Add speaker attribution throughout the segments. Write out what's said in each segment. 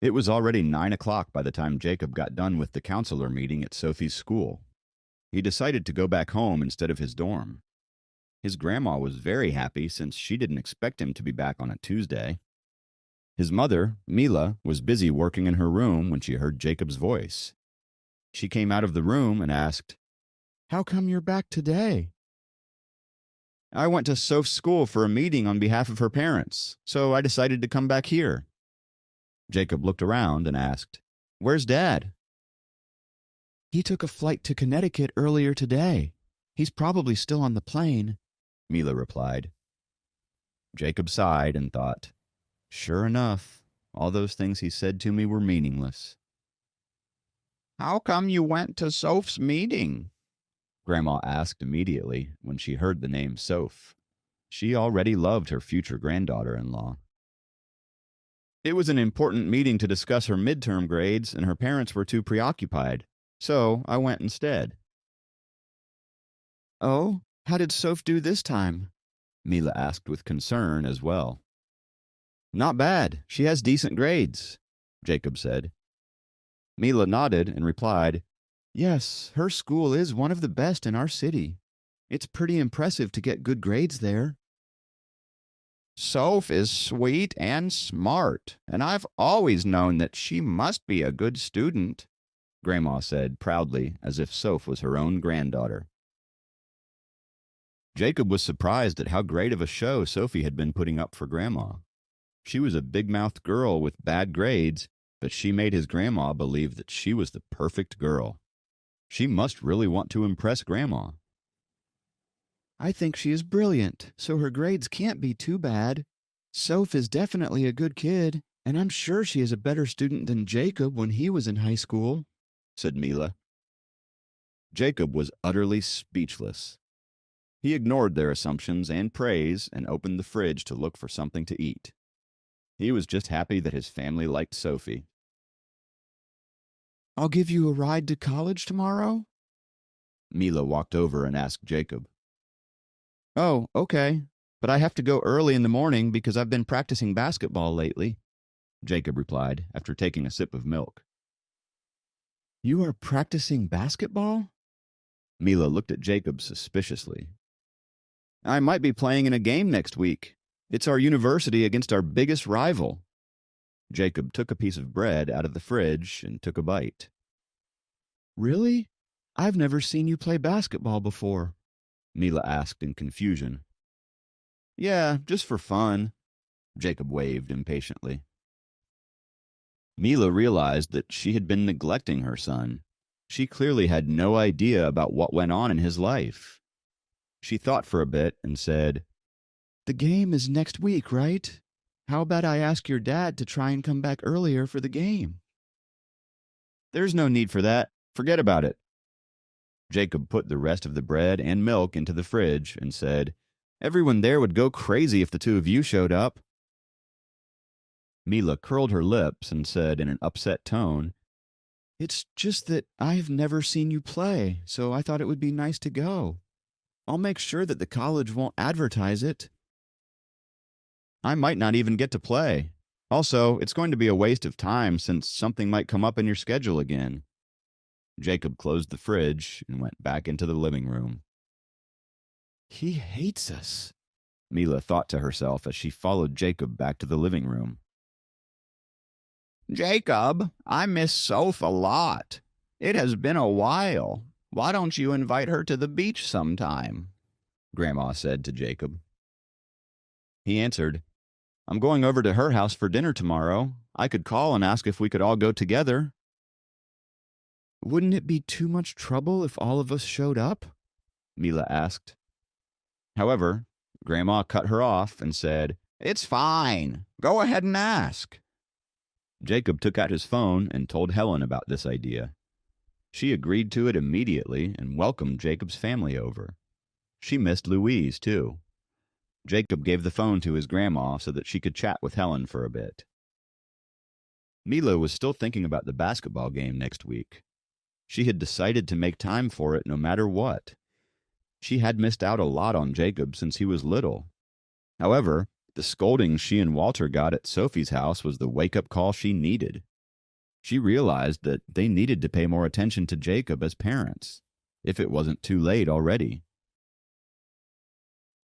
Speaker 1: It was already 9 o'clock by the time Jacob got done with the counselor meeting at Sophie's school. He decided to go back home instead of his dorm. His grandma was very happy since she didn't expect him to be back on a Tuesday. His mother, Mila, was busy working in her room when she heard Jacob's voice. She came out of the room and asked, "How come you're back today?" "I went to Soph's school for a meeting on behalf of her parents, so I decided to come back here." Jacob looked around and asked, "Where's Dad?" "He took a flight to Connecticut earlier today. He's probably still on the plane," Mila replied. Jacob sighed and thought, "Sure enough, all those things he said to me were meaningless." "How come you went to Soph's meeting?" Grandma asked immediately when she heard the name Soph. She already loved her future granddaughter-in-law. "It was an important meeting to discuss her midterm grades, and her parents were too preoccupied, so I went instead." "Oh, how did Soph do this time?" Mila asked with concern as well. "Not bad. She has decent grades," Jacob said. Mila nodded and replied, "Yes, her school is one of the best in our city. It's pretty impressive to get good grades there." "Soph is sweet and smart, and I've always known that she must be a good student," Grandma said proudly, as if Soph was her own granddaughter. Jacob was surprised at how great of a show Sophie had been putting up for Grandma. She was a big-mouthed girl with bad grades, but she made his grandma believe that she was the perfect girl. She must really want to impress Grandma. "I think she is brilliant, so her grades can't be too bad. Soph is definitely a good kid, and I'm sure she is a better student than Jacob when he was in high school," said Mila. Jacob was utterly speechless. He ignored their assumptions and praise and opened the fridge to look for something to eat. He was just happy that his family liked Sophie. "I'll give you a ride to college tomorrow?" Mila walked over and asked Jacob. "Oh, okay, but I have to go early in the morning because I've been practicing basketball lately," Jacob replied after taking a sip of milk. "You are practicing basketball?" Mila looked at Jacob suspiciously. "I might be playing in a game next week. It's our university against our biggest rival." Jacob took a piece of bread out of the fridge and took a bite. "Really? I've never seen you play basketball before," Mila asked in confusion. "Yeah, just for fun," Jacob waved impatiently. Mila realized that she had been neglecting her son. She clearly had no idea about what went on in his life. She thought for a bit and said, "The game is next week, right? How about I ask your dad to try and come back earlier for the game?" "There's no need for that. Forget about it." Jacob put the rest of the bread and milk into the fridge and said, "Everyone there would go crazy if the two of you showed up." Mila curled her lips and said in an upset tone, "It's just that I've never seen you play, so I thought it would be nice to go. I'll make sure that the college won't advertise it." "I might not even get to play. Also, it's going to be a waste of time since something might come up in your schedule again." Jacob closed the fridge and went back into the living room. "He hates us," Mila thought to herself as she followed Jacob back to the living room.
Speaker 2: "Jacob, I miss Soph a lot. It has been a while. Why don't you invite her to the beach sometime?"
Speaker 1: Grandma said to Jacob. He answered, "I'm going over to her house for dinner tomorrow. I could call and ask if we could all go together." "Wouldn't it be too much trouble if all of us showed up?" Mila asked. However, Grandma cut her off and said,
Speaker 2: "It's fine. Go ahead and ask."
Speaker 1: Jacob took out his phone and told Helen about this idea. She agreed to it immediately and welcomed Jacob's family over. She missed Louise, too. Jacob gave the phone to his grandma so that she could chat with Helen for a bit. Mila was still thinking about the basketball game next week. She had decided to make time for it no matter what. She had missed out a lot on Jacob since he was little. However, the scolding she and Walter got at Sophie's house was the wake-up call she needed. She realized that they needed to pay more attention to Jacob as parents, if it wasn't too late already.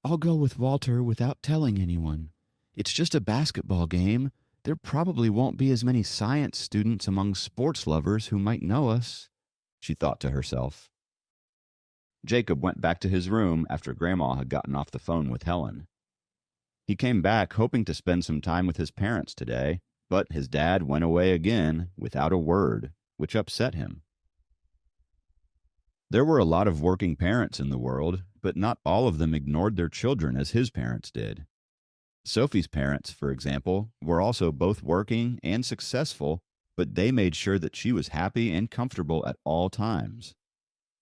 Speaker 2: I'll go with Walter without telling anyone. It's just a basketball game. There probably won't be as many science students among sports lovers who might know us, she thought to herself.
Speaker 1: Jacob went back to his room after Grandma had gotten off the phone with Helen. He came back hoping to spend some time with his parents today, but his dad went away again without a word, which upset him. There were a lot of working parents in the world, but not all of them ignored their children as his parents did. Sophie's parents, for example, were also both working and successful, but they made sure that she was happy and comfortable at all times.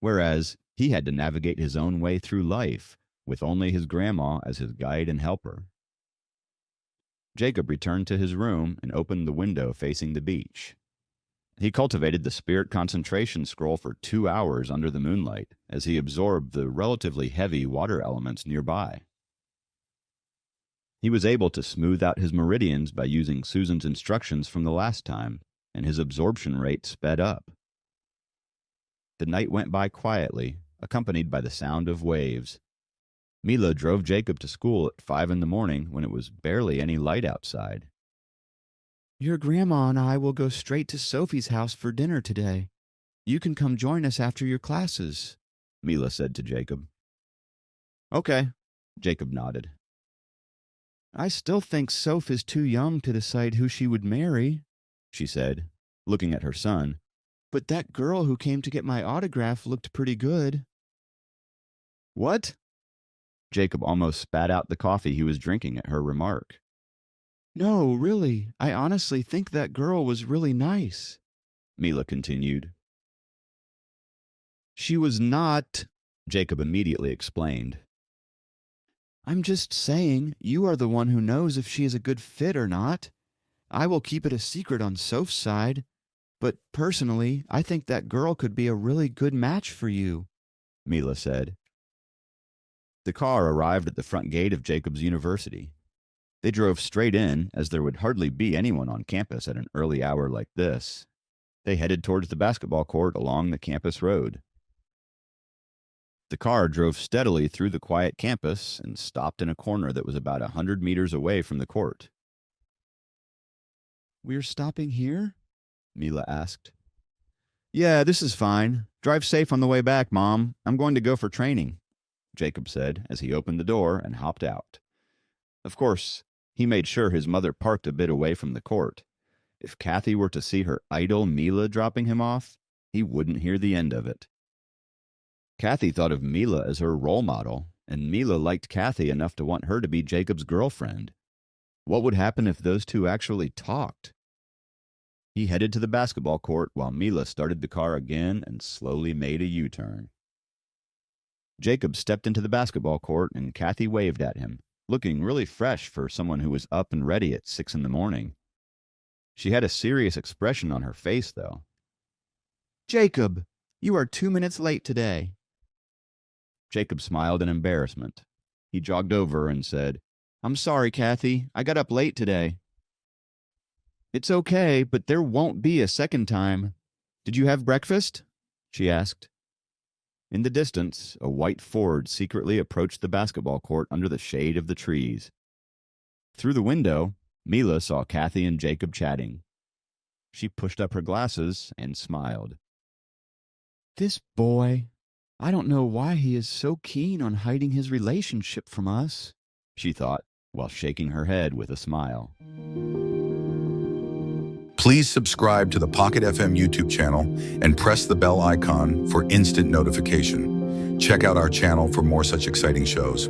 Speaker 1: Whereas he had to navigate his own way through life, with only his grandma as his guide and helper. Jacob returned to his room and opened the window facing the beach. He cultivated the spirit concentration scroll for 2 hours under the moonlight as he absorbed the relatively heavy water elements nearby. He was able to smooth out his meridians by using Susan's instructions from the last time, and his absorption rate sped up. The night went by quietly, accompanied by the sound of waves. Mila drove Jacob to school at 5 in the morning when it was barely any light outside.
Speaker 2: Your grandma and I will go straight to Sophie's house for dinner today. You can come join us after your classes,
Speaker 1: Mila said to Jacob. Okay, Jacob nodded.
Speaker 2: I still think Soph is too young to decide who she would marry, she said, looking at her son. But that girl who came to get my autograph looked pretty good.
Speaker 1: What? Jacob almost spat out the coffee he was drinking at her remark.
Speaker 2: No, really, I honestly think that girl was really nice,
Speaker 1: Mila continued.
Speaker 2: She was not,
Speaker 1: Jacob immediately explained.
Speaker 2: I'm just saying, you are the one who knows if she is a good fit or not. I will keep it a secret on Soph's side, but personally, I think that girl could be a really good match for you,
Speaker 1: Mila said. The car arrived at the front gate of Jacob's university. They drove straight in, as there would hardly be anyone on campus at an early hour like this. They headed towards the basketball court along the campus road. The car drove steadily through the quiet campus and stopped in a corner that was about 100 meters away from the court.
Speaker 2: We're stopping here?
Speaker 1: Mila asked. Yeah, this is fine. Drive safe on the way back, Mom. I'm going to go for training, Jacob said as he opened the door and hopped out. Of course, he made sure his mother parked a bit away from the court. If Kathy were to see her idol Mila dropping him off, he wouldn't hear the end of it. Kathy thought of Mila as her role model, and Mila liked Kathy enough to want her to be Jacob's girlfriend. What would happen if those two actually talked? He headed to the basketball court while Mila started the car again and slowly made a U-turn. Jacob stepped into the basketball court and Kathy waved at him, looking really fresh for someone who was up and ready at 6 in the morning. She had a serious expression on her face, though.
Speaker 2: Jacob, you are 2 minutes late today.
Speaker 1: Jacob smiled in embarrassment. He jogged over and said, I'm sorry, Kathy. I got up late today. It's okay, but there won't be a second time. Did you have breakfast? She asked. In the distance, a white Ford secretly approached the basketball court under the shade of the trees. Through the window, Mila saw Kathy and Jacob chatting. She pushed up her glasses and smiled.
Speaker 2: This boy, I don't know why he is so keen on hiding his relationship from us,
Speaker 1: she thought, while shaking her head with a smile.
Speaker 3: Please subscribe to the Pocket FM YouTube channel and press the bell icon for instant notification. Check out our channel for more such exciting shows.